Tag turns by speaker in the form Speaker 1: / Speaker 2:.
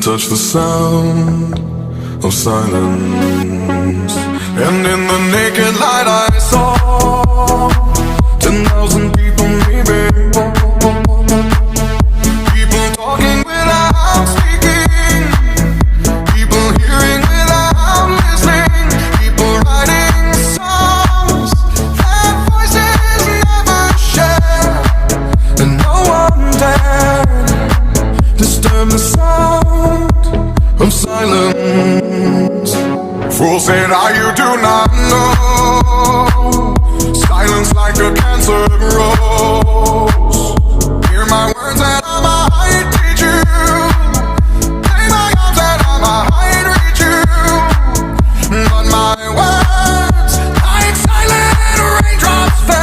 Speaker 1: touch the sound of silence. And in the naked light I saw 10,000 people, maybe. People talking without speaking, people hearing without listening, people writing songs that voices never share, and no one dared disturb the sound of silence. Fool said, you do not know. Silence like a cancer grows.